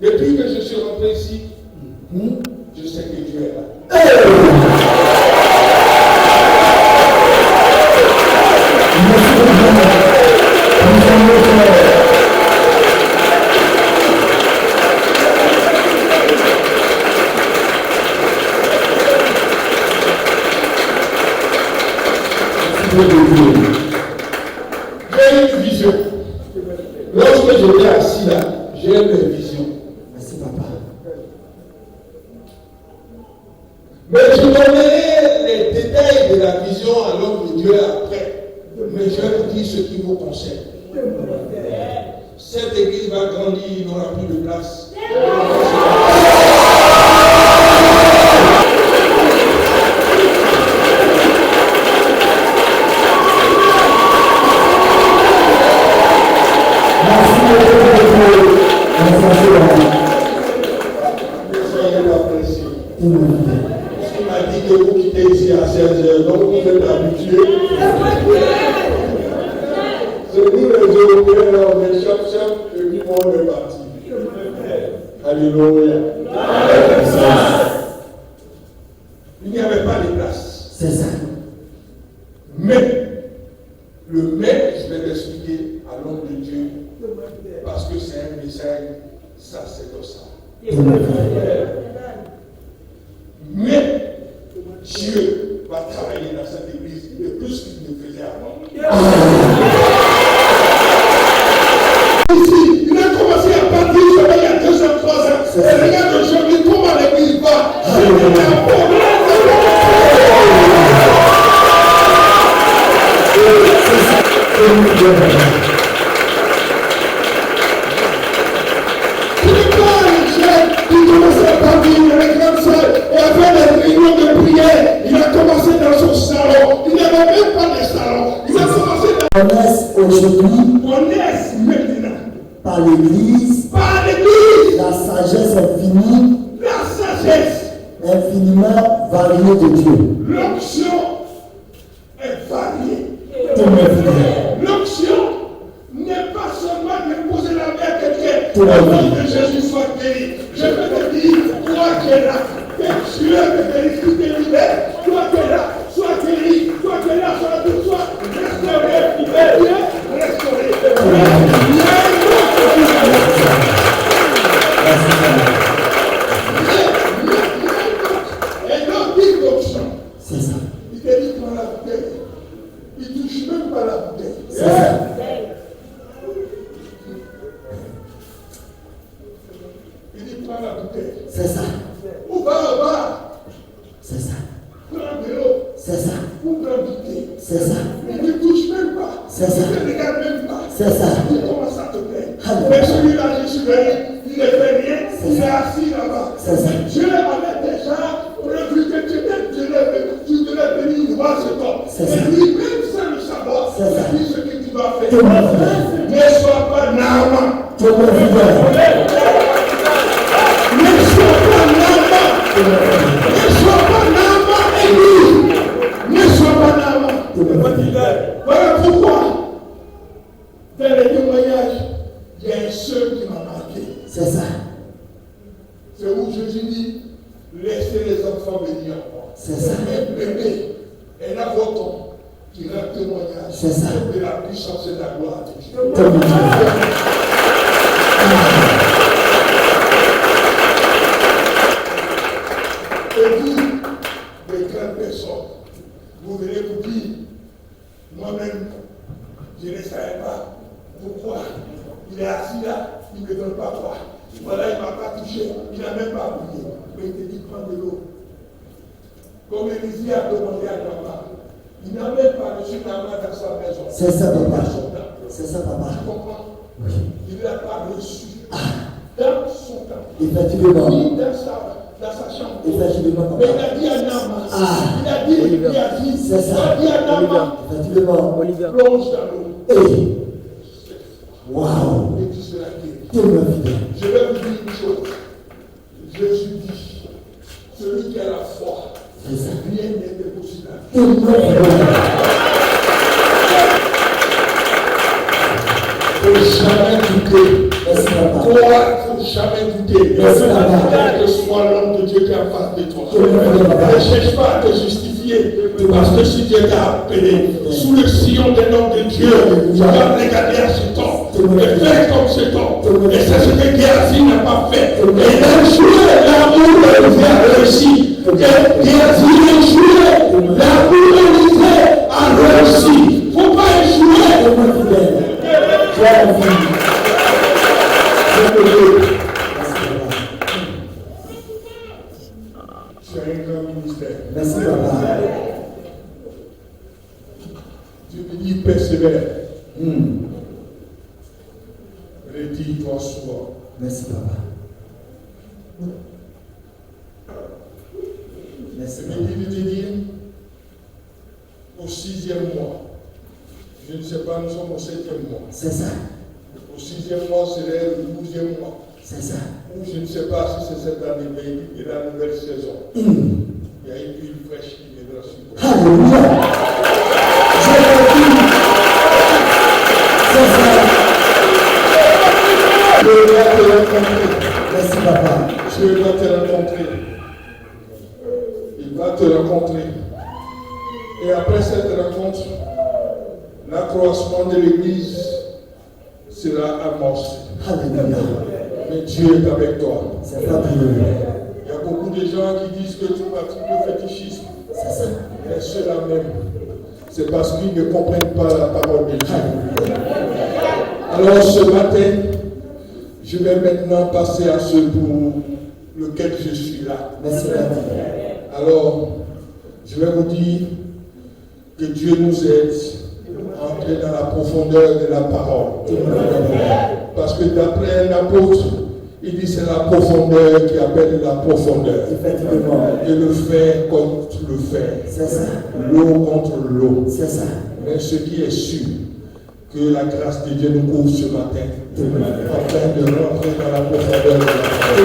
Depuis que je suis rentré ici, je sais que Dieu est là. J'ai une vision. Lorsque j'étais assis là, j'ai eu une vision. Merci papa. Mais je donnerai les détails de la vision à l'homme de Dieu après. Mais je vais vous dire ce qui vous concerne. Cette église va grandir, il n'aura plus de place. Il m'a dit que vous quittez ici à 16h, donc vous êtes habitués. C'est nous les Européens, on est chef et puis on est parti. Alléluia. Il n'y avait pas de place. C'est ça. Mais, le mais, je vais l'expliquer à l'homme de Dieu, parce que c'est un message sacerdotal. Mais Dieu va travailler dans cette église de plus qu'il ne faisait avant. Ici, il a commencé à partir il y a 2 ans, 3 ans. Et regarde aujourd'hui comment l'église va. Il commençait à partir avec grande soeur et après les réunions de prière, il a commencé dans son salon. Il n'avait même pas de salon. Il a commencé dans... On est aujourd'hui, On est maintenant. par l'église, la sagesse infinie, La sagesse, infiniment variée de Dieu. l'onction est variée. Tout le monde. L'onction n'est pas seulement de poser la main à quelqu'un. Tout le Au monde. nom de Jésus soit guéri. Je peux te dire, toi qui es là, que Dieu te guérit, qui te libère. Toi qui es là, sois guéri. Toi qui es là, sois restauré, libéré, restauré. Et non, dit l'onction. C'est ça. Il te dit prends la bouteille. Il ne touche même pas la bouteille. C'est ça. Il dit prends la bouteille. C'est ça. Ou va au bar. C'est ça. Prends de l'eau. C'est ça. Ou prends bouteille. C'est ça. Il ne touche même pas. C'est ça. Il ne regarde même pas. C'est ça. Il commence à te plaindre. Alléluia. Mais celui-là, je suis venu. Il ne fait rien. C'est Il ça. est assis là-bas. C'est ça. Dieu avait déjà prévu que tu devais venir voir cet homme. C'est ça. Et lui, même sans le savoir, C'est ça. il dit ce que tu vas faire. Tout le monde. Ne sois pas Naaman. Tout le monde. Ne sois pas Naaman. Ne sois pas Naaman, Élie. Ne sois pas Naaman. Voilà pourquoi, dans les témoignages, il y a un seul qui m'a marqué. C'est ça. C'est où Jésus dit, laissez les enfants venir. C'est ça. Un bébé, un avocat qui rend témoignage C'est ça. de la puissance et de la gloire de Dieu. Tout le monde. Et vous, les grandes personnes, vous venez vous dire, moi-même, je ne savais pas pourquoi. Il est assis là, il ne me donne pas quoi. Voilà, il ne m'a pas touché, il n'a même pas oublié. Mais il te dit, prends de l'eau. Comme Élisée a demandé à Naaman, il n'a même pas reçu Naaman dans sa maison. C'est ça, papa. Dans son temps. C'est ça, papa. Tu comprends? Oui. Il ne l'a pas reçu dans son temps. Effectivement. Ni dans sa chambre. Effectivement, Mais papa. il a dit à Naaman, Ah. il a dit, C'est ça. il a dit à Naaman, Effectivement. plonge dans l'eau. Et. Waouh. Et tu seras guéri. Tout le monde. Je vais vous dire une chose. Jésus dit, celui qui a la foi, C'est ça. rien n'est impossible. Tout le monde. Et jamais quitter Merci, papa. foi, il ne faut jamais douter. Quel que soit l'homme de Dieu qui est en face de toi. Ne cherche pas à te justifier. Parce que si Dieu t'a appelé sous le sillon d'un homme de Dieu, tu vas regarder à cet homme et faire comme cet homme. Et c'est ce que Géasi n'a pas fait. Et il a joué l'amour de Dieu a réussi. Et Géasi a joué l'amour de Dieu a réussi. Il ne faut pas échouer. C'est un grand ministère. Merci, papa. Dieu me dit persévère. Redis-toi souvent. Merci, papa. Merci, Je me dis de te dire, au 6e mois, je ne sais pas, nous sommes au 7e mois. C'est ça. Au 6e mois serait le 12e mois. C'est ça. Je ne sais pas si c'est cette année, mais il y a la nouvelle saison. Il y a une huile fraîche qui viendra sur toi. Alléluia. C'est ça. Dieu va te rencontrer. Merci, papa. Dieu va te rencontrer. Il va te rencontrer. Et après cette rencontre, l'accroissement de l'Église sera amorcé. Alléluia. Mais Dieu est avec toi. C'est fabuleux. Il y a beaucoup de gens qui disent que tu pratiques le fétichisme. C'est ça. Mais ceux-là même, c'est parce qu'ils ne comprennent pas la parole de Dieu. Alors ce matin, je vais maintenant passer à ce pour lequel je suis là. Merci, papa. Alors, je vais vous dire que Dieu nous aide à entrer dans la profondeur de la parole. Parce que d'après un apôtre, il dit c'est la profondeur qui appelle la profondeur. Effectivement. Et le fer contre le fer. C'est ça. L'eau contre l'eau. C'est ça. Mais ce qui est sûr, que la grâce de Dieu nous couvre ce matin, afin de rentrer dans la profondeur de la parole.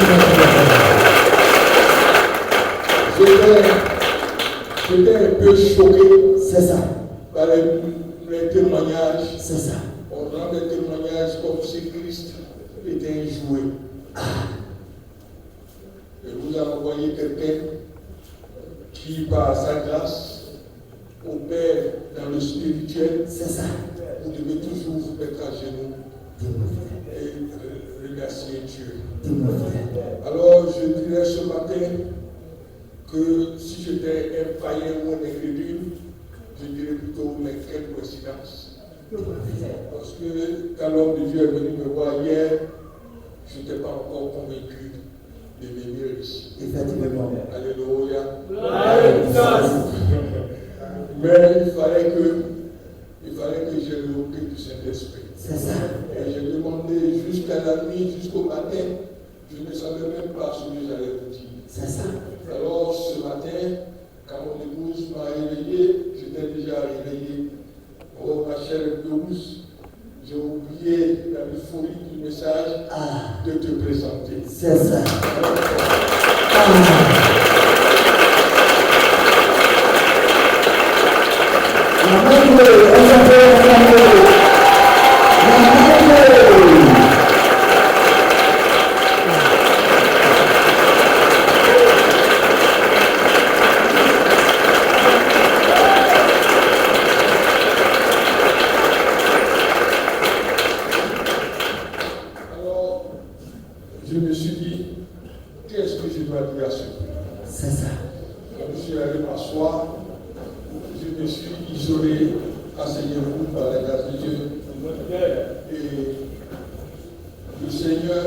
J'étais un peu choqué C'est ça. par les témoignages. C'est ça. On rend des témoignages comme si Christ était un jouet. Et vous envoyez quelqu'un qui, par sa grâce, opère dans le spirituel. C'est ça. Vous devez toujours vous mettre à genoux et remercier Dieu. Alors, je dirais ce matin que si j'étais un païen ou un incrédule, je dirais plutôt, mais quelle coïncidence. Parce que quand l'homme de Dieu est venu me voir hier, je n'étais pas encore convaincu de venir ici. Effectivement. Alléluia. Mais il fallait que j'ai le hockey du Saint-Esprit. C'est ça. Et j'ai demandé jusqu'à la nuit, jusqu'au matin, je ne savais même pas ce que j'allais vous dire. C'est ça. Alors ce matin, quand mon épouse m'a réveillé, j'étais déjà réveillé. Oh ma chère épouse, j'ai oublié la euphorie du message de te présenter. C'est ça. Alors, je me suis dit, qu'est-ce que je dois dire à ce peuple? C'est ça. Je suis allé m'asseoir, je me suis isolé, asseyez-vous par la grâce de Dieu. Et le Seigneur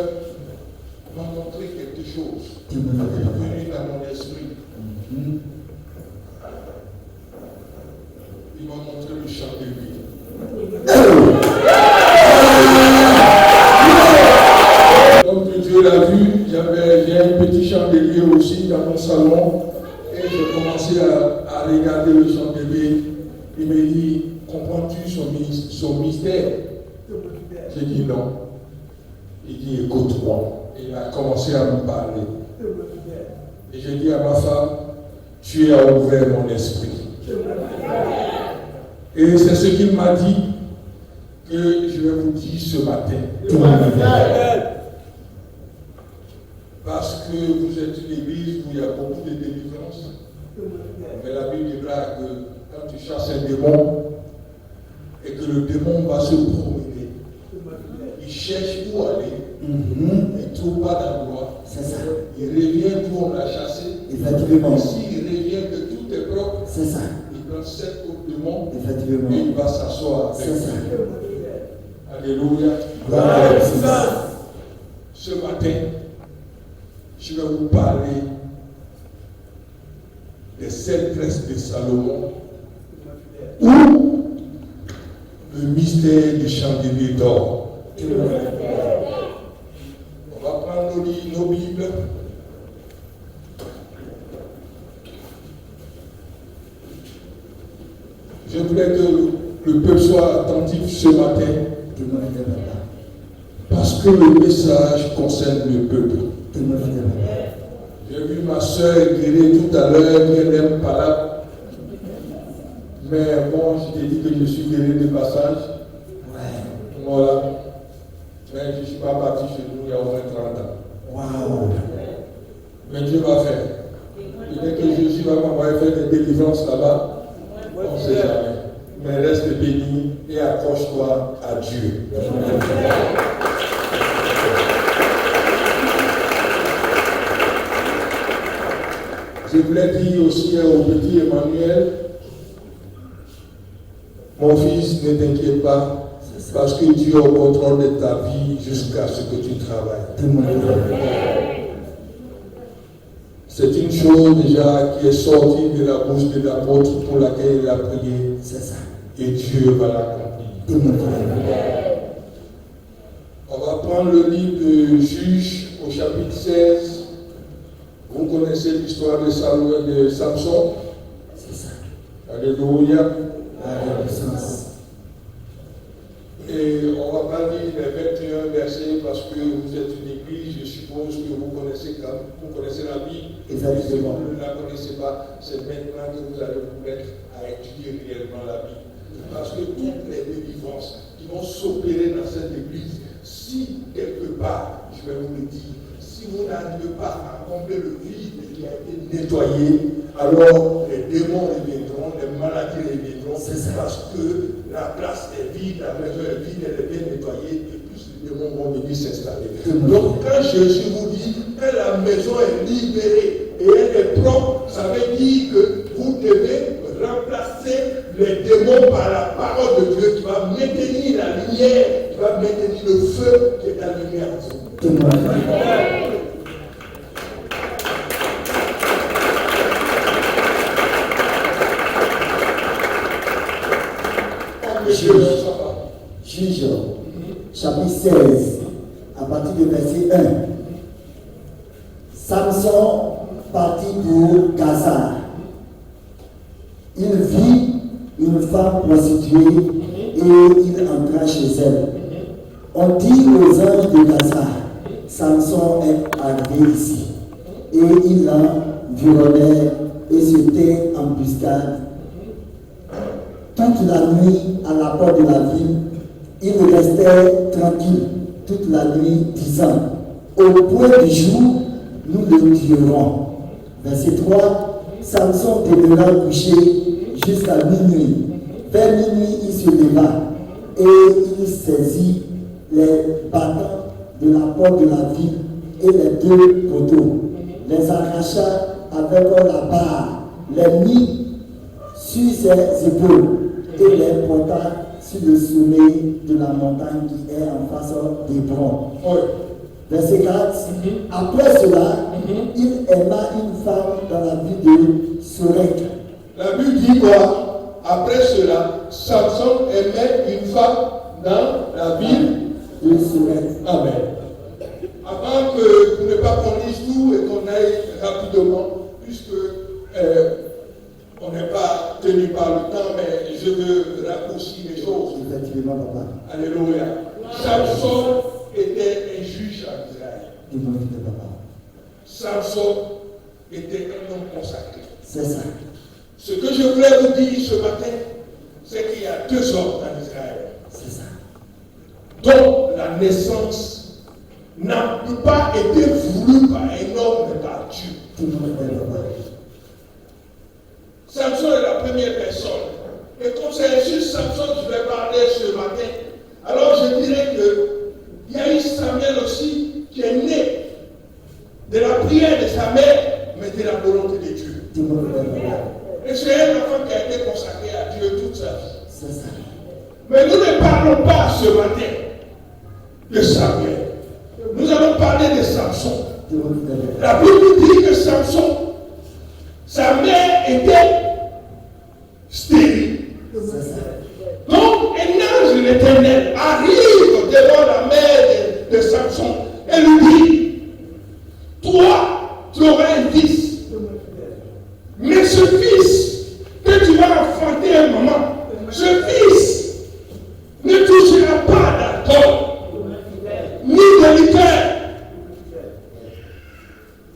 m'a montré quelque chose qui est venu dans mon esprit. Il m'a montré le chant de vie. Donc Dieu l'a vu, j'ai un petit chandelier aussi dans mon salon et j'ai commencé à regarder le chandelier. Il me dit, comprends-tu son mystère? J'ai dit non. Il dit, écoute-moi. Il a commencé à me parler. Et j'ai dit à ma femme, tu as ouvert mon esprit. Et c'est ce qu'il m'a dit que je vais vous dire ce matin. que vous êtes une église où il y a beaucoup de délivrance. Mais la Bible dira que quand tu chasses un démon et que le démon va se promener, il cherche où aller, il ne trouve pas d'endroit. C'est ça. Il revient où on l'a chassé. Effectivement. Et s'il revient que tout est propre, C'est ça. il prend 7 autres démons Effectivement. et il va s'asseoir avec C'est ça. Alléluia. Gloire. Ce matin, je vais vous parler des 7 tresses de Salomon ou le mystère du chandelier d'or. On va prendre nos Bibles. Je voudrais que le peuple soit attentif ce matin parce que le message concerne le peuple. J'ai vu ma soeur guérir tout à l'heure, qui n'aime pas là. Mais bon, je t'ai dit que je suis guéri de passage. Voilà. Mais je ne suis pas parti chez nous il y a au moins 30 ans. Waouh. Mais Dieu va faire. Peut-être que Jésus va m'envoyer faire des délivrances là-bas. On ne sait jamais. Mais reste béni et accroche-toi à Dieu. Je voulais dire aussi au petit Emmanuel, mon fils, ne t'inquiète pas, parce que Dieu est au contrôle de ta vie jusqu'à ce que tu travailles. C'est une chose déjà qui est sortie de la bouche de l'apôtre pour laquelle il a prié. C'est ça. Et Dieu va l'accomplir. On va prendre le livre de Juges au chapitre 16. Vous connaissez l'histoire de Samson. C'est ça. Alléluia. Alléluia. Et on va pas lire les 21 versets parce que vous êtes une église, je suppose que vous connaissez la Bible. Exactement. Si vous ne la connaissez pas, c'est maintenant que vous allez vous mettre à étudier réellement la Bible. Parce que toutes les délivrances qui vont s'opérer dans cette église, si quelque part, je vais vous le dire, si vous n'arrivez pas à combler le vide qui a été nettoyé, alors les démons reviendront, les maladies reviendront, parce que la place est vide, la maison est vide, elle est bien nettoyée, et plus les démons vont venir s'installer. Donc quand Jésus vous dit que la maison est libérée et elle est propre, ça veut dire que vous devez remplacer les démons par la parole de Dieu qui va maintenir la lumière, qui va maintenir le feu qui est allumé en vous. Juge, chapitre 16, à partir du verset 1. Samson partit pour Gaza. Il vit une femme prostituée et il entra chez elle. On dit aux anges de Gaza, Samson est arrivé ici. Et il l'environnait et se tint en embuscade. Toute la nuit, à la porte de la ville, il restait tranquille toute la nuit, disant, au point du jour, nous le tuerons. Verset 3, Samson demeura couché jusqu'à minuit. Vers minuit, il se leva et il saisit les battants de la porte de la ville et les 2 poteaux, les arracha avec la barre, les mit sur ses épaules et les porta sur le sommet de la montagne qui est en face d'Hébron. Verset 4. Après cela, il aima une femme dans la ville de Sorek. La Bible dit quoi? Après cela, Samson aimait une femme dans la ville de Sorek. Amen. Avant que pour ne pas qu'on lise tout et qu'on aille rapidement, puisque on n'est pas tenu par le temps, mais je veux raccourcir les choses. Effectivement, papa. Alléluia. Samson était un juge en Israël. Samson était un homme consacré. C'est ça. Ce que je voulais vous dire ce matin, c'est qu'il y a 2 hommes en Israël. C'est ça. Dont la naissance n'a pas été voulu par un homme, mais par Dieu. Samson est la première personne. Et comme c'est juste Samson que je vais parler ce matin, alors je dirais qu'il y a eu Samuel aussi qui est né de la prière de sa mère, mais de la volonté de Dieu. Et c'est un enfant qui a été consacré à Dieu toute sa vie. Mais nous ne parlons pas ce matin de Samuel. Nous allons parler de Samson. La Bible dit que Samson, sa mère était stérile. Donc, un ange de l'Éternel arrive devant la mère de Samson et lui dit, toi, tu auras un fils. Mais ce fils que tu vas enfanter un moment, ce fils ne touchera pas d'alcool, ni de liqueur.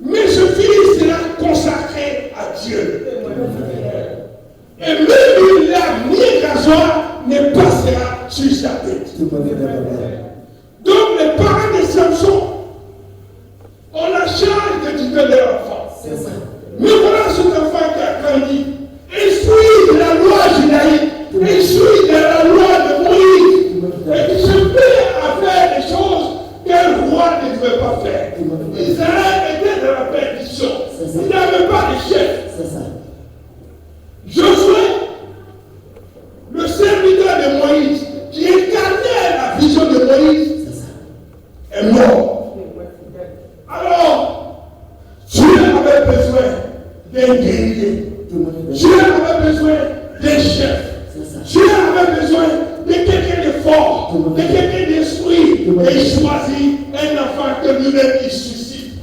Mais ce fils sera consacré à Dieu. Et même la mi-rasoir ne passera sur sa tête. Donc les parents de Samson ont la charge d'éduquer leur enfant. Mais voilà cet enfant qui a grandi, instruit de la loi judaïque, instruit de la loi de Moïse, et qui se met à faire des choses qu'un roi ne devait pas faire. Israël était dans la perdition. Il n'avait pas de chef. Josué, le serviteur de Moïse, qui incarnait la vision de Moïse, est mort. Alors, Dieu avait besoin d'un guerrier. Dieu avait besoin d'un chef. Dieu avait besoin de quelqu'un de fort, de quelqu'un d'instruit. Et il choisit un enfant que lui-même il suscite.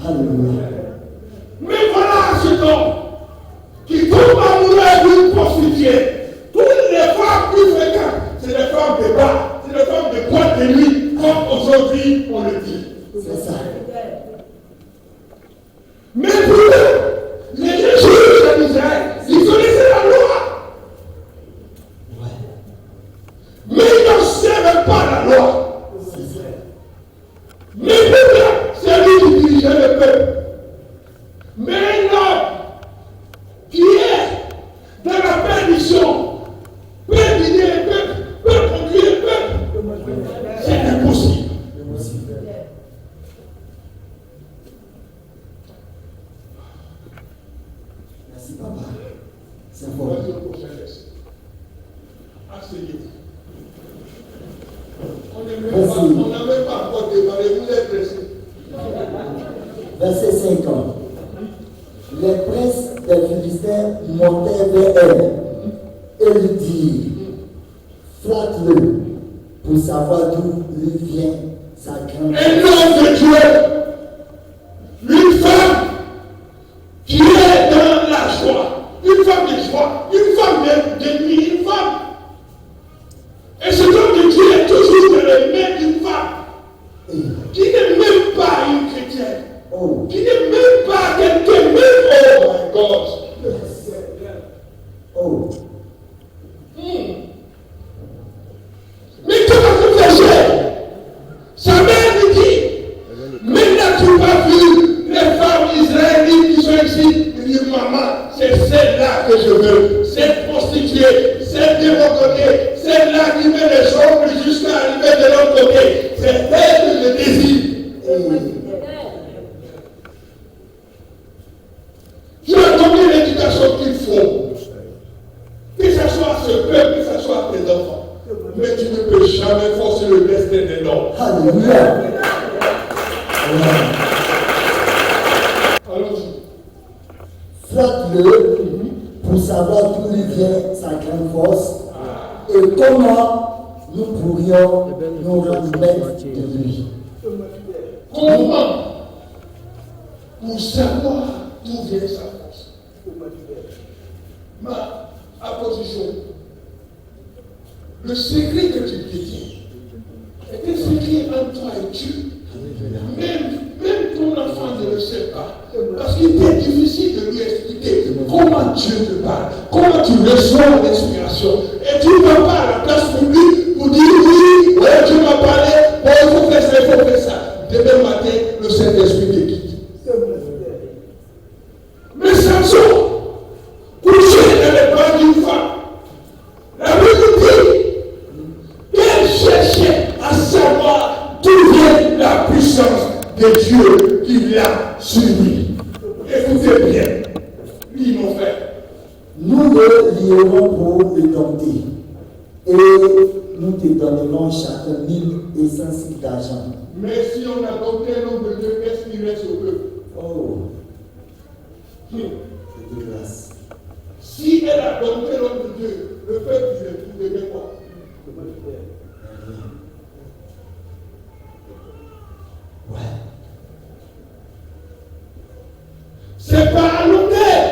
Mais voilà cet homme qui tombe amoureux d'une prostituée. Toutes les femmes qui fréquentent, c'est des femmes de bas, c'est des femmes de boîte de nuit, comme aujourd'hui on le dit. C'est ça. Mais pour eux, les juges d'Israël, ils connaissaient la loi. Mais ils n'observaient pas la loi. Mais pourquoi c'est lui qui dirigeait le peuple? Mais un homme qui est dans la perdition peut guider le peuple, peut conduire le peuple. C'est impossible. Merci papa. C'est fort. Asseyez-vous. On n'a même pas encore démarré, vous êtes pressés. Verset 50. Les princes des Philistins montèrent vers elle et lui dirent, flatte-le pour savoir d'où lui vient sa grande. Un homme de Dieu, une femme qui est dans la joie, une femme de joie, une femme de nuit, une femme. Et cet homme de Dieu est toujours dans les mains d'une femme qui n'est même pas une chrétienne, qui n'est même pas quelqu'un, même oh my God. Mais comment tu fais cher? Sa mère lui dit, mais n'as-tu pas vu les femmes israélites qui sont ici? Il dit, maman, c'est celle-là que je veux, cette prostituée, celle de mon côté, celle-là qui met les ongles jusqu'à arriver de l'autre côté, c'est elle que je désire. Tu as donné l'éducation qu'il faut, que ce soit à ce peuple, que ce soit à tes enfants. Mais tu ne peux jamais forcer le destin de l'homme. Alléluia. Allons-y. Flatte-le pour savoir d'où lui vient sa grande force et comment nous pourrions nous rendre maîtres de lui. Comment? Pour savoir d'où vient sa force. Ma apposition. Le secret que tu détiens est un secret entre toi et Dieu. Même ton enfant ne le sait pas. Parce qu'il est difficile de lui expliquer comment Dieu te parle, comment tu reçois l'inspiration. Et tu ne vas pas à la place publique pour dire oui, ouais, Dieu m'a parlé, ouais, il faut faire ça, il faut faire ça. Demain matin, et le Saint-Esprit te quitte. Mais Samson, couché dans les bras d'une femme, la Bible dit qu'elle cherchait à savoir d'où vient la puissance de Dieu qui l'a suivi. Écoutez bien, lui, mon frère. Nous le lierons pour le dompter. Et nous te donnerons chacun 1500 cycles d'argent. Mais si on a dompté l'homme de Dieu, qu'est-ce qui reste au peuple? Oh, c'est de grâce. Si elle a dompté l'homme de Dieu, le peuple, il devait quoi? Ouais. C'est par à l'autel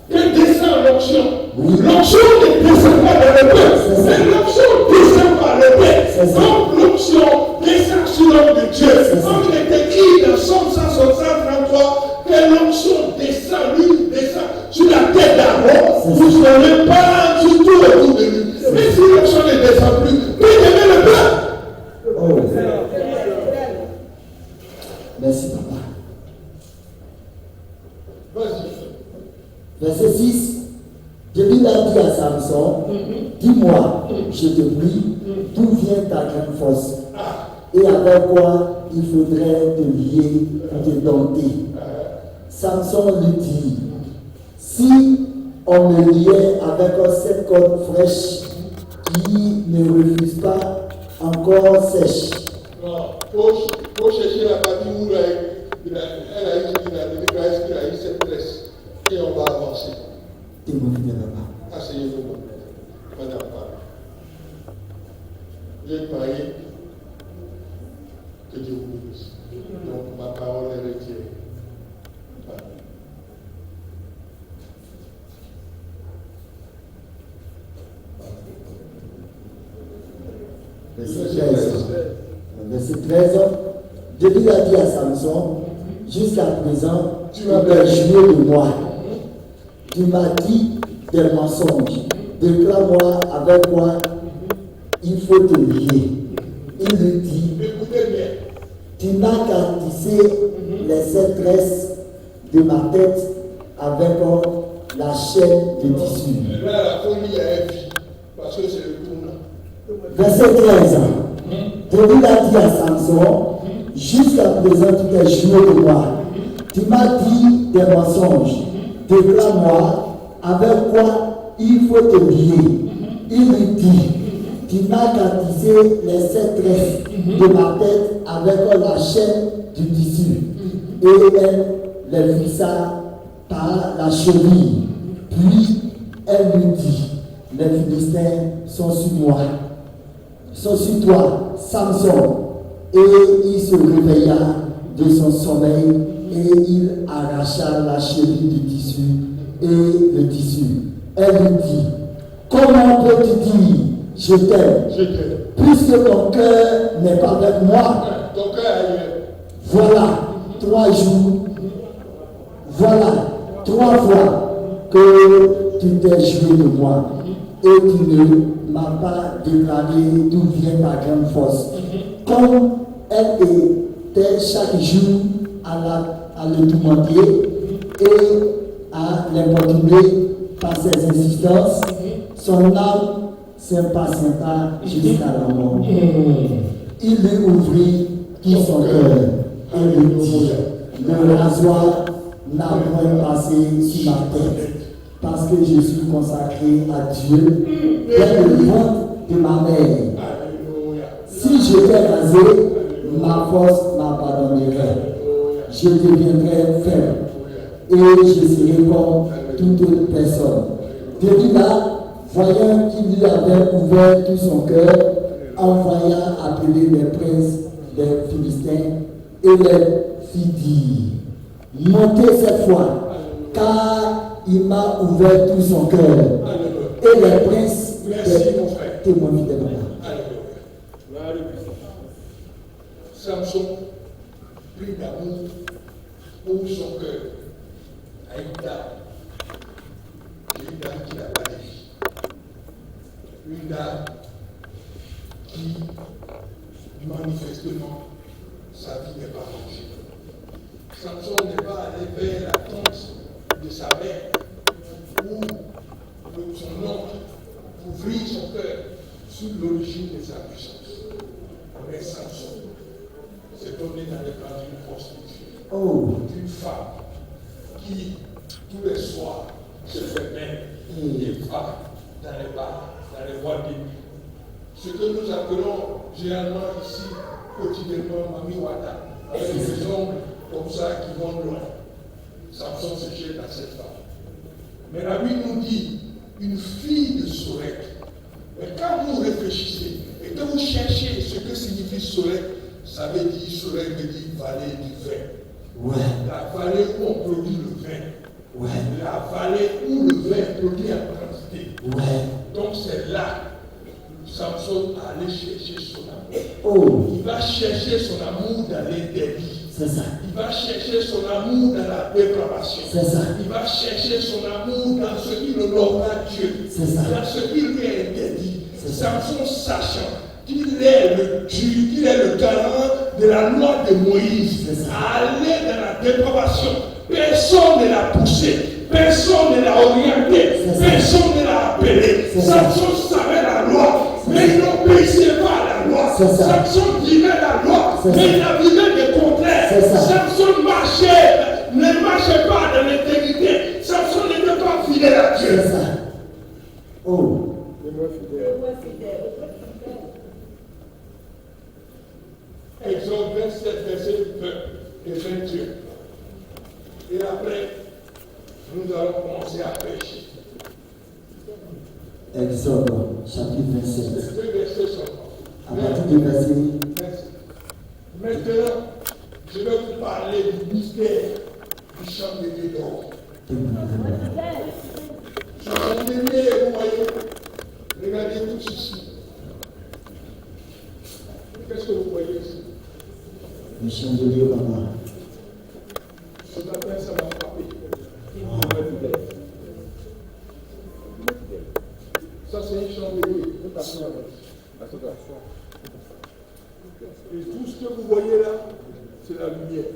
que descend l'onction. Oui. L'onction ne descend pas dans le peuple, mais l'onction descend par le peuple. Donc l'onction descend sur l'homme de Dieu. Comme il est écrit dans Somme 133, que l'onction descend, lui descend sur la tête d'Aaron, vous ne serez pas sur tout autour de lui. Mais si l'onction ne descend plus, puis devez le peuple. Oh. Merci, papa. Vas-y. Verset 6. David a dit à Samson, dis-moi, je te prie, d'où vient ta grande force et avec quoi il faudrait te lier pour te dompter. Samson lui dit, si on me liait avec cette corde fraîche qui ne refuse pas encore sèche. Faut chercher la partie où elle a eu cette presse et on va avancer. Témoignez de papa. Asseyez-vous, madame. J'ai parié que Dieu vous bénisse. Donc ma parole est retirée. Verset 13. Verset 13. David a dit à Samson, jusqu'à présent, tu m'as joué de moi. Tu m'as dit des mensonges. Déclare-moi avec quoi il faut te lier. Il lui dit, écoutez bien. Tu n'as qu'à tisser les 7 tresses de ma tête avec la chaîne de tissu. Là, la folie a une vie, parce que c'est le tournant. Verset 13. David a dit à Samson, jusqu'à présent tu t'es joué de moi. Tu m'as dit des mensonges. Déclare-moi avec quoi il faut te lier. Il lui dit, tu n'as qu'à tisser les 7 tresses de ma tête avec la chaîne du tissu. Et elle les fixa par la cheville. Puis elle lui dit, les Philistins sont sur moi, sont sur toi, Samson. Et il se réveilla de son sommeil et il arracha la cheville du tissu et le tissu. Elle lui dit, comment peux-tu dire je t'aime, puisque ton cœur n'est pas avec moi? Ton cœur ailleurs. Voilà 3 jours, voilà 3 fois que tu t'es joué de moi et tu ne m'as pas déclaré d'où vient ta grande force. Comme elle était chaque jour à le tourmenter et à l'importuner par ses insistances, son âme s'impatienta jusqu'à la mort. Il lui ouvrit tout son cœur et lui dit, le rasoir n'a point passé sur ma tête, parce que je suis consacré à Dieu dès le ventre de ma mère. Si je t'ai rasé, ma force m'abandonnerait. Je deviendrai faible et je serai comme toute autre personne. David là, voyant qu'il lui avait ouvert tout son cœur, envoya appeler les princes des Philistins et les fit dire, montez cette fois, car il m'a ouvert tout son cœur. Et les princes des témoins fidèles. Samson prit d'amour pour son cœur à une dame qui n'a pas de vie. Une dame qui, manifestement, sa vie n'est pas rangée. Samson n'est pas allé vers la tente de sa mère ou de son oncle pour ouvrir son cœur sur l'origine de sa puissance. Mais Samson s'est donné dans les bras d'une prostituée, d'une femme qui, tous les soirs, se fait même et va dans les bars, dans les boîtes de nuit. Ce que nous appelons généralement ici, quotidiennement, Mami Wata, avec des hommes comme ça qui vont loin. Samson se jette à cette femme. Mais la Bible nous dit une fille de Sorek. Mais quand vous réfléchissez et que vous cherchez ce que signifie Sorek, ça veut dire, Sorek veut dire vallée du vin. Ouais. La vallée où on produit le vin. Ouais. La vallée où le vin est produit en quantité. Ouais. Donc c'est là que Samson allait chercher son amour. Il va chercher son amour dans les débits. C'est ça. Il va chercher son amour dans la dépravation. C'est ça. Il va chercher son amour dans ce qui n'honore pas Dieu. C'est ça. Dans ce qui lui est interdit. Samson sachant qu'il est le garant de la loi de Moïse, à aller dans la dépravation. Personne ne l'a poussé, personne ne l'a orienté, personne ne l'a appelé. Samson savait la loi, mais il n'obéissait pas à la loi. Samson vivait la loi, mais il la vivait de contraire. Samson ne marchait pas dans l'intégrité. Samson n'était pas fidèle à Dieu. Exode 27, verset 20 et 21. Et après, nous allons commencer à pêcher. Exode, chapitre 27. Les deux versets sont à partir du verset. Maintenant, je vais vous parler du mystère du chandelier d'or. Ce chandelier, vous voyez, regardez tout ici. Qu'est-ce que vous voyez ici? Le chandelier, papa. Ce matin, ça m'a frappé. Ça, c'est un chandelier. Et tout ce que vous voyez là, c'est la lumière.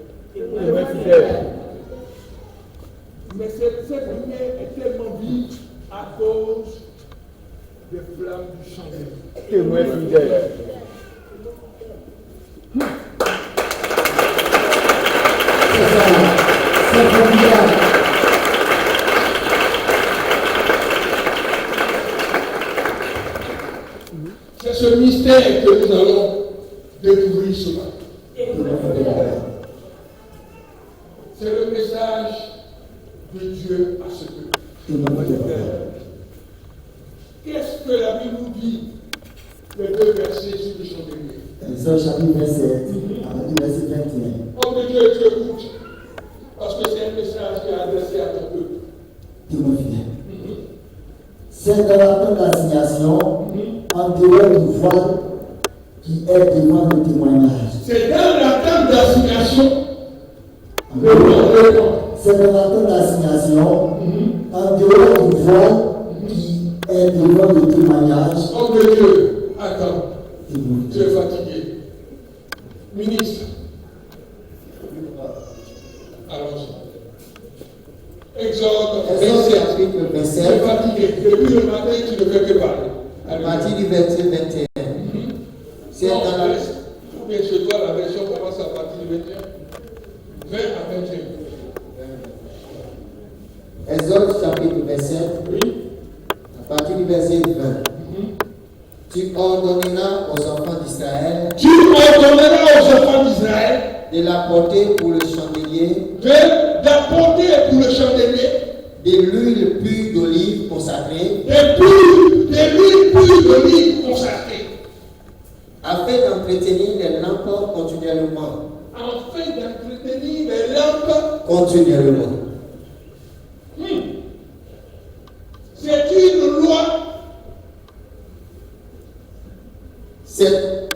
Mais cette lumière est tellement vive à cause des flammes du chandelier. Témoin fidèle. C'est ce mystère que nous allons découvrir ce matin. C'est le message de Dieu à ce peuple. Qu'est-ce que la Bible nous dit? Les deux versets sur le chandelier. Exode chapitre 27, à partir du verset 21. Homme de Dieu, tu écoutes. Parce que c'est un message qui est adressé à ton peuple. Témoin fidèle. C'est dans la tente d'assignation, en dehors du voile qui est devant le témoignage. C'est dans la tente d'assignation. C'est dans la tente d'assignation, en dehors du voile qui est devant le témoignage. Homme de Dieu, attends. Tu es fatigué. Ministre. Allons-y. Exode 27. Tu es fatigué. Depuis le matin, tu ne fais que parler. À partir du verset 21. C'est dans la... Ou bien chez toi, la version commence à partir du 21. 20 à 21. Exode chapitre 27. Oui. À partir du verset 20. Tu ordonneras aux enfants d'Israël. Tu ordonneras aux enfants d'Israël De l'apporter pour le chandelier. D'apporter pour le chandelier. De l'huile pure d'olive consacrée. De l'huile pure d'olive consacrée. Afin d'entretenir les lampes continuellement. Afin d'entretenir les lampes continuellement. C'est une loi. C'est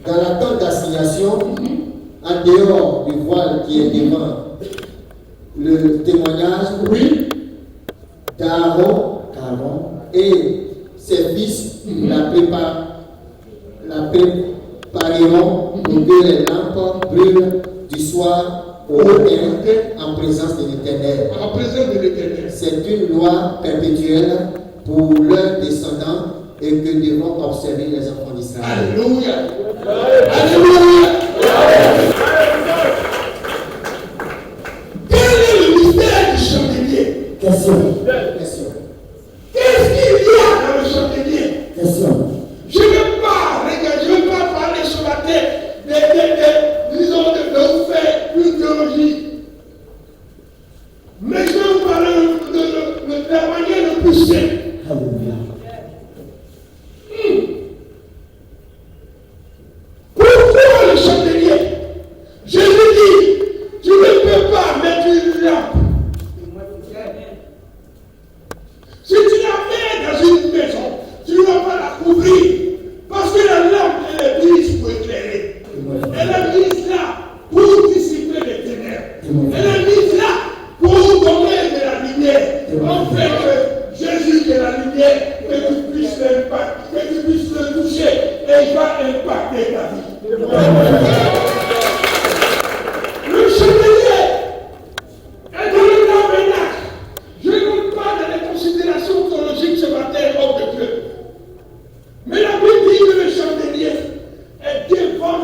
dans la tente d'assignation, en dehors du voile qui est devant le témoignage d'Aaron et ses fils la prépareront pour que les lampes brûlent du soir au matin en présence de l'Éternel. En présence de l'Éternel. C'est une loi perpétuelle pour leurs descendants et que devront observer les enfants d'Israël. Alléluia. Alléluia. Quel est le mystère du chandelier? Question. Qu'est-ce qu'il y a dans le chandelier? Question. Je ne veux pas parler sur la tête, disons, de vous faire une théologie. Mais je vais vous parler de la manière le plus simple. Alléluia. Pourquoi le chandelier? Jésus dit, tu ne peux pas mettre une lampe. Si tu la mets dans une maison, tu ne vas pas la couvrir. Parce que la lampe, elle est mise pour éclairer. Elle est mise là pour dissiper les ténèbres. Elle est mise là pour donner de la lumière. En fait que Jésus est la lumière, que tu puisses l'impacter, que tu puisses le toucher, et il va impacter ta vie. Le chandelier est dans le tabernacle. Je ne montre pas dans les considérations théologiques ce matin, homme de Dieu. Mais la Bible dit que le chandelier est devant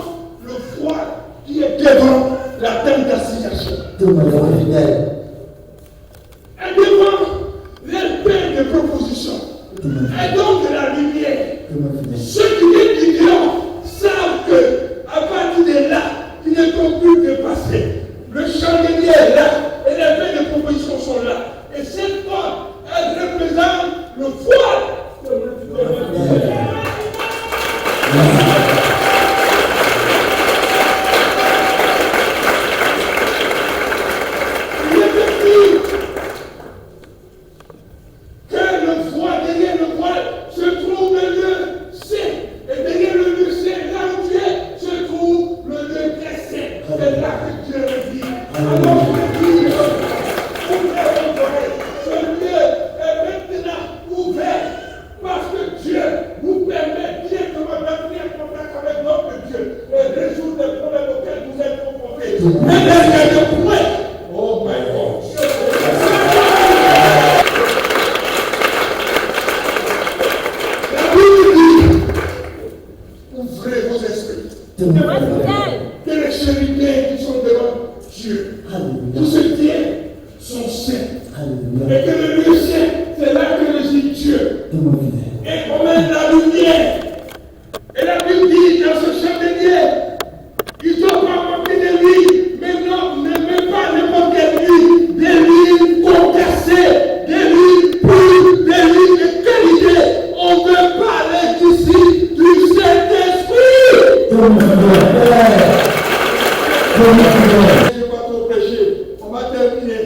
le voile qui est devant la tente d'assignation. Est devant l'épée de proposition. Est donc de la lumière. Ceux qui l'étudient savent que, à partir de là, ils ne peuvent plus que passer. Le chandelier est là et les épées de proposition sont là. Et cette femme, elle représente le voile. Il est écrit que le voile, derrière le voile, se trouve le lieu saint. Et derrière le lieu saint, là où tu es, se trouve le lieu très saint. C'est là que Dieu réside. Alors je dis, ouvrez vos oreilles. Ce lieu est maintenant ouvert. Parce que Dieu vous permet directement d'entrer en contact avec notre Dieu et résoudre les problèmes auxquels vous êtes confrontés. Mais derrière le point, oh my God. La Bible dit, ouvrez vos esprits. Que les chérubins qui sont devant Dieu, qui se tiennent, sont saints. Et que le lieu saint, c'est là que réside Dieu. Et on met la lumière. Et la Bible dit dans ce chandelier, ils doivent pas manquer de l'huile. Mais non, ne mets pas n'importe quelle huile. Des huiles concassées, des huiles pures, des huiles de qualité. On ne veut parler d'ici du Saint-Esprit. Je ne vais pas trop prêcher. On va terminer.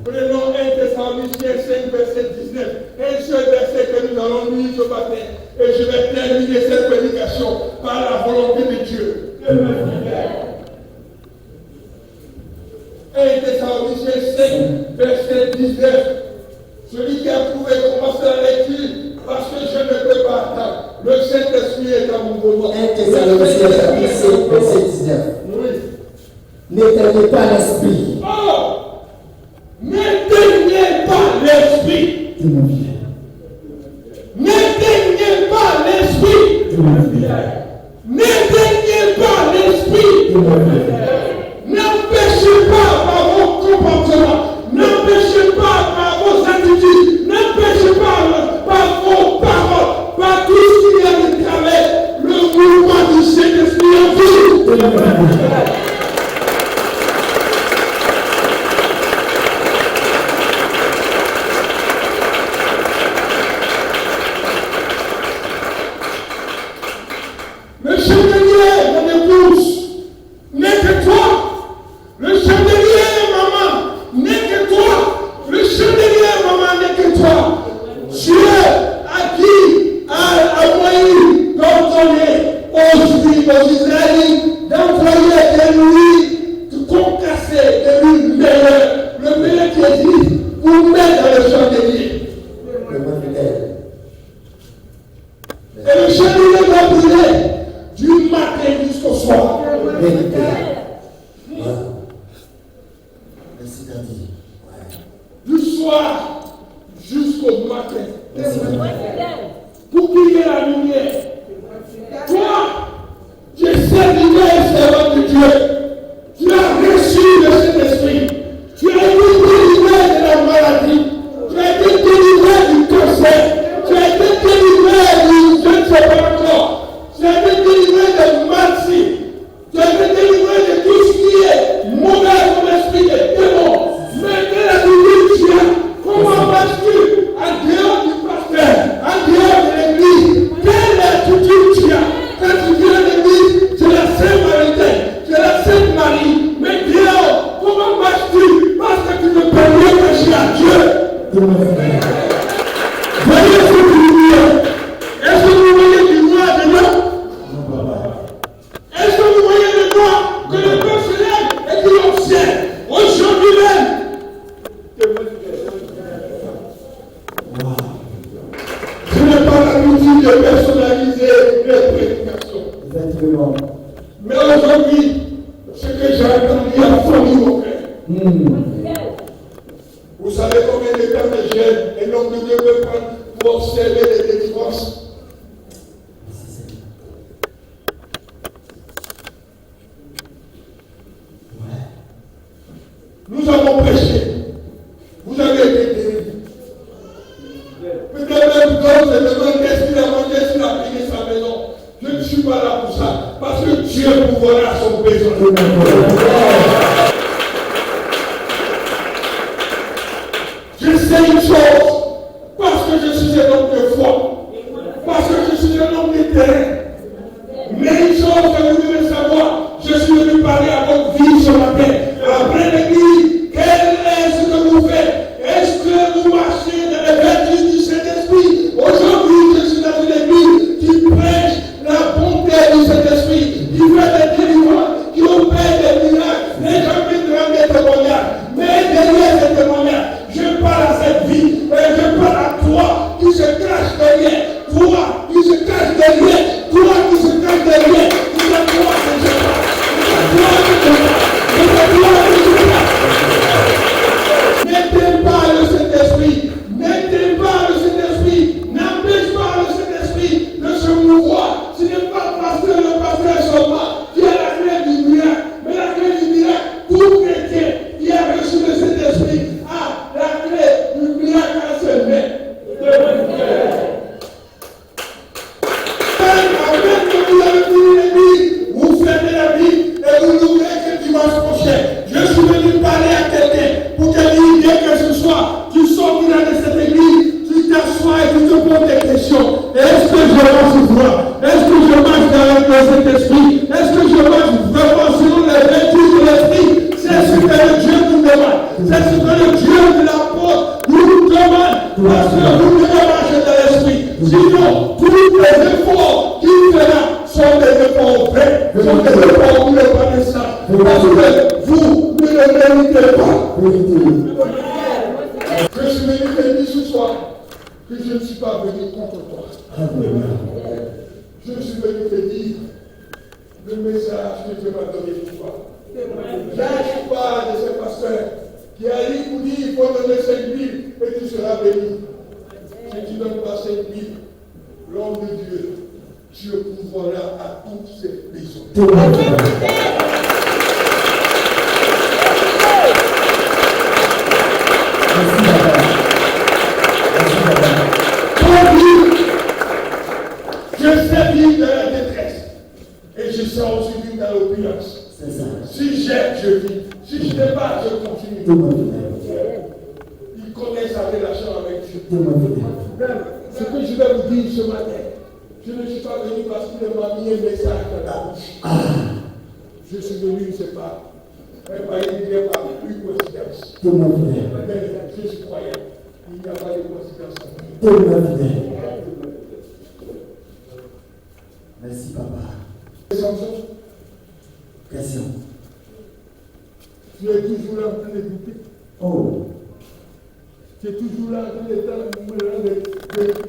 Prenons 1 Thessaloniciens 5, verset 19. Un seul verset que nous allons lire ce matin. Et je vais terminer cette prédication par la volonté de Dieu. 1 Thessaloniciens 5, verset 19. Celui qui a trouvé commence la lecture parce que je ne peux pas attendre. Le Saint-Esprit est à mon moment. 1 Thessaloniciens chapitre 5, verset 19. Oui. N'éteignez pas l'esprit. Oh! N'éteignez pas l'esprit. N'éteignez pas l'esprit. N'éteignez pas l'esprit. N'empêchez pas par vos comportements. N'empêchez pas par vos attitudes. N'empêchez pas par vos paroles. Par tout ce qui est de travers le mouvement du Saint-Esprit en vous. Le chandelier, mon épouse, n'éteignez C'est-à-dire, Du soir jusqu'au matin. Pour qu'il y ait la lumière. Toi, tu es serviteur et servant de Dieu. Tu as reçu le Saint-Esprit. Tu as été délivré de la maladie. Tu as été délivré du cancer. Tu as été délivré du je ne sais pas encore. Tu as été délivré de maladie. Tu as été délivré de tout ce qui est mauvais comme esprit de démons. Maintenant, la vie, comment vas-tu en dehors du pasteur, en dehors de l'église? Quelle attitude tu as? Quand tu viens à l'église, tu es la Sainte-Marie, tu es la Sainte-Marie. Mais dehors, comment marches-tu? Parce que tu ne peux rien cacher à Dieu. Voyez ce que tu dis. Est-ce que vous voyez du noir dedans? Est-ce que vous voyez le noir que le peuple se lève et qu'il observe aujourd'hui même? Ce n'est pas l'habitude de personnaliser les prédications. Mais aujourd'hui, ce que j'ai entendu a fondu mon cœur. Vous savez combien de temps de jeûne et l'homme de Dieu peut prendre pour observer les délivrances? Nous avons prêché. Vous avez été délivrés. Peut-être même d'autres se demandent qu'est-ce qu'il a mangé, s'il a payé sa maison. Je ne suis pas là pour ça. Parce que Dieu pourvoira son besoin. Je sais une chose. Parce que je suis un homme de foi. Parce que je suis un homme de terrain. Mais une chose que vous devez savoir. Je suis venu parler à votre vie ce matin. Après l'église, quel est ce que vous faites? Est-ce que vous marchez dans les vertus du Saint-Esprit? Aujourd'hui, je suis dans une église qui prêche la bonté du Saint-Esprit, qui fait des délivrances, qui opère des miracles. Les gens viendront des témoignages. Mais derrière ces témoignages, je parle à cette vie, et je parle à toi qui se cache derrière, toi qui se cache derrière, toi qui se cache derrière. C'est à toi que je parle. C'est à toi que je parle. N'aidez pas le Saint-Esprit, n'aidez pas le Saint-Esprit, n'empêche pas le Saint-Esprit de se mouvoir. Ce n'est pas le pasteur seulement qui a la clé du miracle, mais la clé du miracle, tout chrétien qui a reçu le Saint-Esprit a la clé du miracle à ses mains. Après que vous avez fini l'église, vous fermez la Bible et vous l'ouvrez que dimanche prochain. Je suis venu parler à quelqu'un pour te dire bien que ce soir, tu sors de cette église, tu t'assois et tu te poses des questions. Est-ce que je marche droit? Est-ce que je marche dans le Saint-Esprit? Est-ce que je marche vraiment selon les vertus de l'Esprit? C'est ce que le Dieu nous demande. C'est ce que le Dieu de l'apôtre nous demande. Parce que vous devez marcher dans l'Esprit. Sinon, tous les efforts qu'il fera sont des efforts vrais, sont des efforts où le pas de ça. Parce que vous ne le méritez pas. Je suis venu te dire ce soir que je ne suis pas venu contre toi. Je suis venu te dire le message que Dieu m'a donné pour toi. Je ne suis pas de ces pasteurs qui arrivent pour dire il faut donner 5 000 et tu seras béni. Si tu ne donnes pas 5 000, l'homme de Dieu, Dieu pourvoira à tous ses besoins. Je sais vivre dans la détresse et je sais aussi vivre dans l'opulence. Si j'ai, je vis. Si je n'ai pas, je continue. Il connaît sa relation avec Dieu. Ce que je vais vous dire ce matin, je ne suis pas venu parce qu'il m'a mis un message dans la bouche. Je suis venu, c'est pas. Il n'y a pas de coïncidence. Mais je suis croyant. Il n'y a pas de coïncidence. Merci, papa. Samson, Question. tu es toujours là en train d'écouter. Oh. Tu es toujours là en train de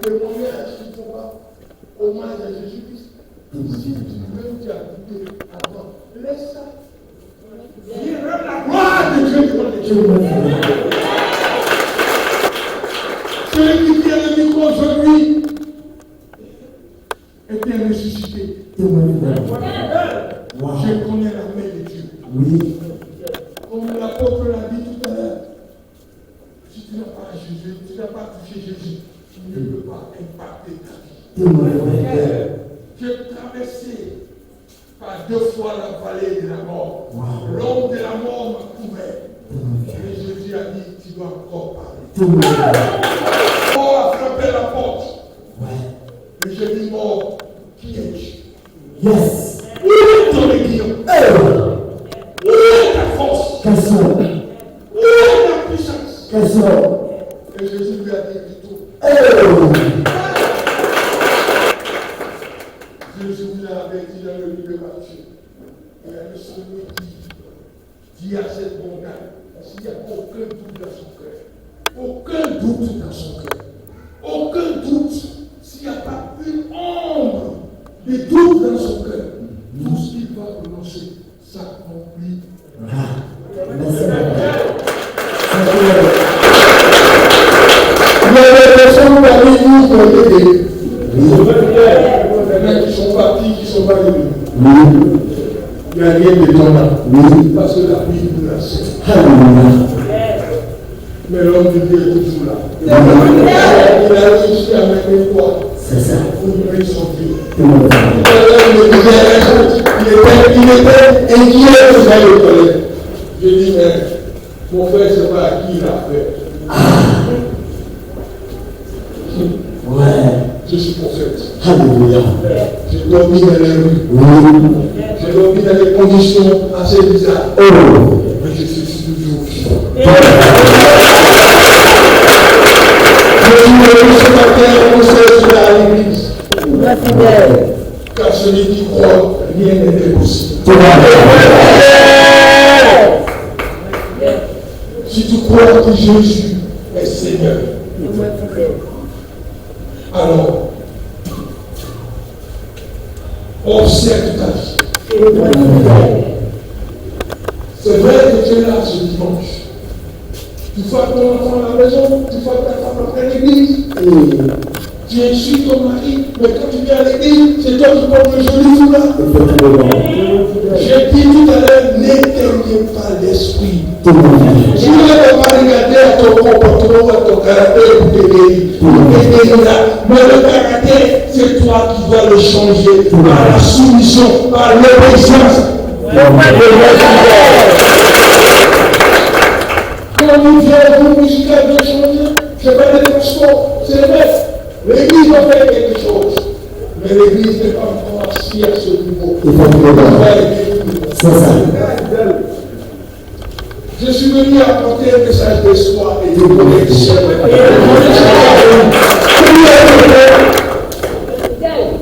témoignages qui ne font pas hommage à Jésus-Christ. Si même tu as écouté avant, laisse ça. Il rend la gloire de Dieu devant les Celui qui tient le micro aujourd'hui était ressuscité. Je connais la main de Dieu. Oui. Comme l'apôtre l'a dit tout à l'heure, si tu n'as pas Jésus, tu n'as pas touché Jésus, tu ne peux pas impacter ta vie. J'ai traversé par 2 fois la vallée de la mort. L'homme de la mort m'a couvert. Et Jésus a dit, tu dois encore parler. Mort a frappé la porte. Et j'ai dit, mort, qui es-tu? Yes. Où est ton aiguillon? Où est ta force? Où est ta puissance? Et Jésus lui a dit, tout. Jésus lui a averti dans le livre de Matthieu. Et le Seigneur dit à cette montagne, s'il n'y a aucun doute dans son cœur, aucun doute dans son cœur, aucun doute, s'il n'y a pas une ombre de doute dans son cœur, tout ce qu'il va prononcer s'accomplira. Il y a des personnes parmi nous qui ont été guéries. Il y en a qui sont partis, qui sont pas venus. Il n'y a rien d'étonnant. Parce que la Bible l'a sait. Mais l'homme de Dieu est toujours là. Il a réussi à mettre quoi? C'est ça. Pour nourrir son Dieu. Tout le monde. Il était inquiet de ça le collègue. Je dis, mais mon frère, c'est pas à qui il a fait. Je suis prophète. Alléluia. J'ai dormi dans les rues. J'ai dormi dans des conditions assez bizarres. Mais je suis toujours vivant. Je suis venu ce matin pour cela à l'église. Car celui qui croit, rien n'est impossible. Si tu crois que Jésus est Seigneur, alors observe ta vie. C'est vrai que tu es là ce dimanche. Tu frappes ton enfant à la maison, tu frappes ta femme après l'église. Tu insultes ton mari, mais quand tu viens à l'église, c'est toi qui portes le joli foulard. J'ai dit tout à l'heure, n'éteignez pas l'esprit. Tu ne vas pas regarder à ton comportement ou à ton caractère pour te guérir. Mais le caractère, c'est toi qui dois le changer par la soumission, par l'obéissance. Quand nous viens, vous musical bien changer, c'est pas des transports, c'est vrai. L'église doit faire quelque chose. Mais l'église n'est pas encore assise à ce niveau. C'est ça. Je suis venu apporter un message d'espoir et de connexion.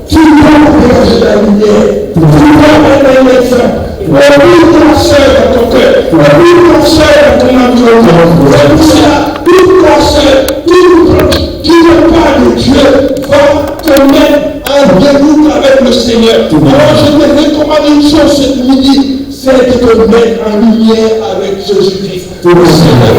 Tu dois dégager la lumière. Tu dois mettre un exemple. Oublie ton seul dans ton cœur. Oublie ton seul dans ton environnement. C'est pour ça, tout ton seul, tout qui ne pas de Dieu va te mettre en déroute avec le Seigneur. Alors je te recommande une chose cette midi, c'est de te mettre en lumière avec Jésus-Christ. Le Seigneur.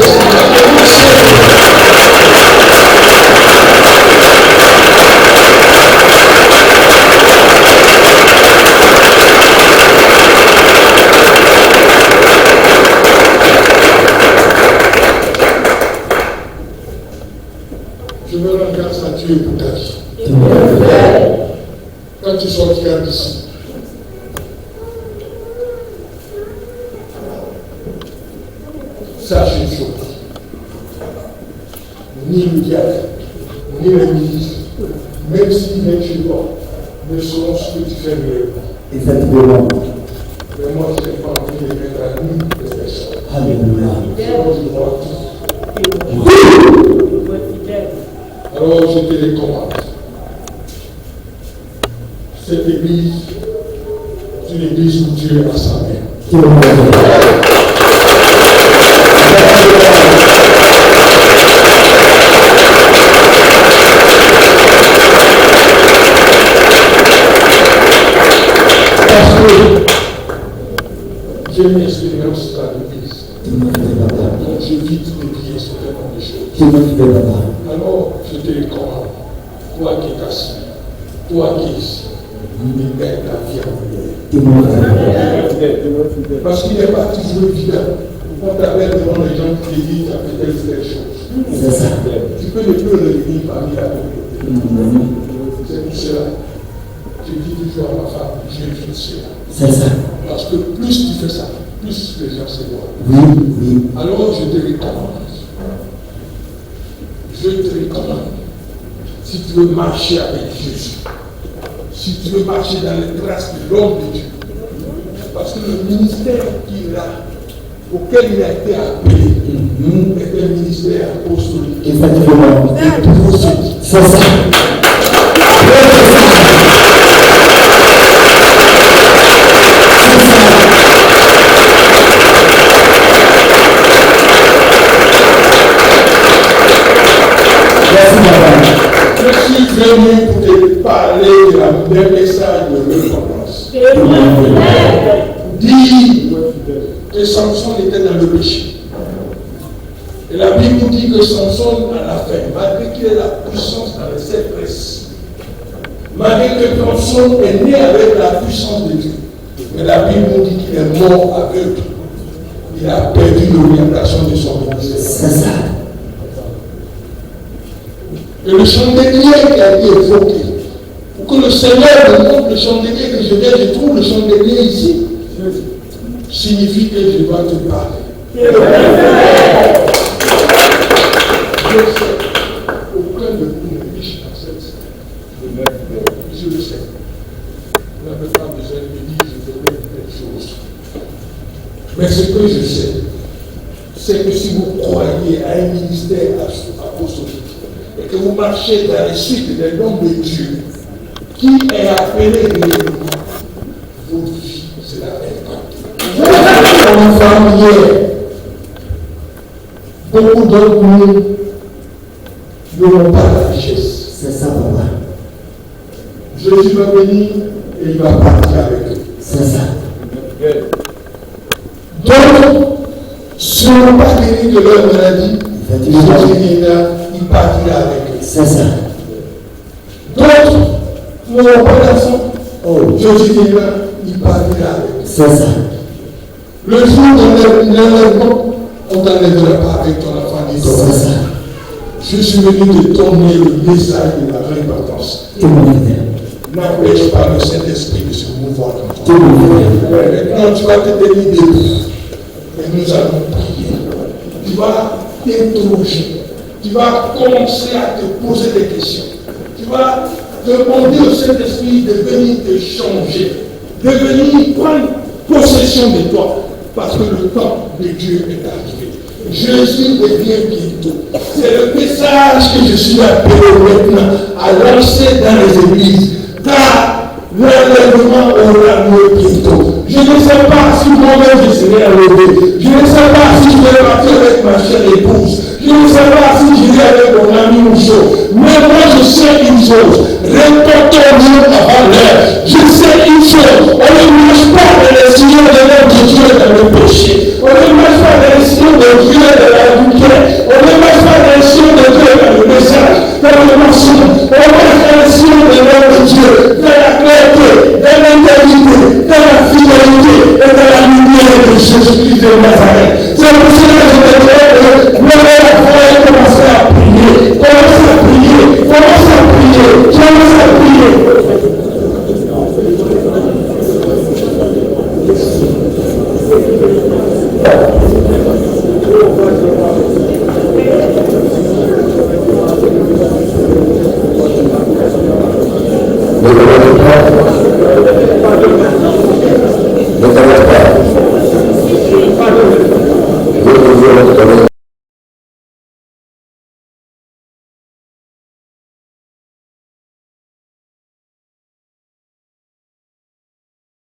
Je me rends grâce à Dieu pour ta vie. Quand tu sortiras d'ici, sache une chose. Ni le diable, ni le ministre, même s'ils viennent chez toi, ne sauront ce que tu fais réellement. Effectivement. Mais moi, je n'ai pas envie de mettre à nu les personnes. Alléluia. Sinon, je vois tout. Alors, je te recommande. Cette église, c'est une église où Dieu a sa main. Parce que j'ai une expérience dans l'église. Donc j'évite de prier ce genre de choses. Tout le monde fait papa. Alors je te recommande, toi qui es assis, toi qui es ici, de mettre la vie en prière. Tout le monde fait papa. Parce qu'il n'est pas toujours évident. Quand tu appelles devant les gens qui te disent tu as fait telle chose. C'est ça. Tu peux ne plus revenir parmi la communauté. C'est pour cela. Je dis toujours à ma femme, j'évite cela. C'est ça. Parce que plus tu fais ça, plus les gens se voient. Oui, oui. Alors je te recommande. Je te recommande. Si tu veux marcher avec Jésus, si tu veux marcher dans les traces de l'homme de Dieu, parce que le ministère auquel il a été appelé est un ministère apostolique. Effectivement. Et prophétique. C'est ça. Je suis venu pour te parler d'un message de repentance. Dire que Samson était dans le péché. Et la Bible nous dit que Samson, à la fin, malgré qu'il ait la puissance dans les 7 presses, malgré que Samson est né avec la puissance de Dieu, mais la Bible nous dit qu'il est mort aveugle. Il a perdu l'orientation de son ministère. C'est ça. Et le chandelier qui a été évoqué, pour que le Seigneur me montre le chandelier que je viens, je trouve le chandelier ici, signifie que je dois te parler. Je sais, aucun de vous n'est riche dans cette salle. Je le sais. Vous n'avez pas besoin de me dire, je vais faire quelque chose. Mais ce que je sais, c'est que si vous croyez à un ministère apostolique, et que vous marchez dans les suites des noms de Dieu, qui est appelé réellement, votre vie, c'est la même. En famille, beaucoup d'entre nous n'auront pas la richesse. C'est ça, papa. Jésus va venir et il va partir avec eux. C'est ça. Donc, si on n'a pas guéri de leur maladie, Jésus viendra, il partira avec eux. C'est ça. D'autres n'auront pas d'enfants. Oh. Jésus viendra, il partira avec eux. C'est ça. Le jour de l'enlèvement, on t'enlèvera pas avec ton enfant ni ton C'est ça. enfant. Je suis venu te donner le message de la repentance. Tout le monde fait. N'empêche pas le Saint-Esprit de se mouvoir dans Tout toi. le monde fait. Maintenant, tu vas te tenir debout. Et nous allons prier. Tu vas t'interroger. Tu vas commencer à te poser des questions. Tu vas demander au Saint-Esprit de venir te changer. De venir prendre possession de toi. Parce que le temps de Dieu est arrivé. Jésus revient bientôt. C'est le message que je suis appelé maintenant à lancer dans les églises. Car l'enlèvement aura lieu bientôt. Je ne sais pas si moi-même je serai enlevé. Je ne sais pas si je vais partir avec ma chère épouse. Je ne sais pas si je vais avec mon ami ou chose. Mais moi je sais une chose. Répétons-nous avant l'heure. Je sais une chose. On ne marche pas dans les sillons de notre Dieu dans le péché. On ne marche pas dans les sillons de Dieu dans la lumière. On ne marche pas dans les sillons de Dieu dans le message, dans le mensonge. On marche dans les sillons de notre Dieu, dans la clarté, dans l'intégrité, dans la fidélité et dans la lumière de Jésus-Christ de Nazareth. C'est pour cela que je te dis, commencer à prier. Commence à prier. Commence à prier. Commence à prier. Ne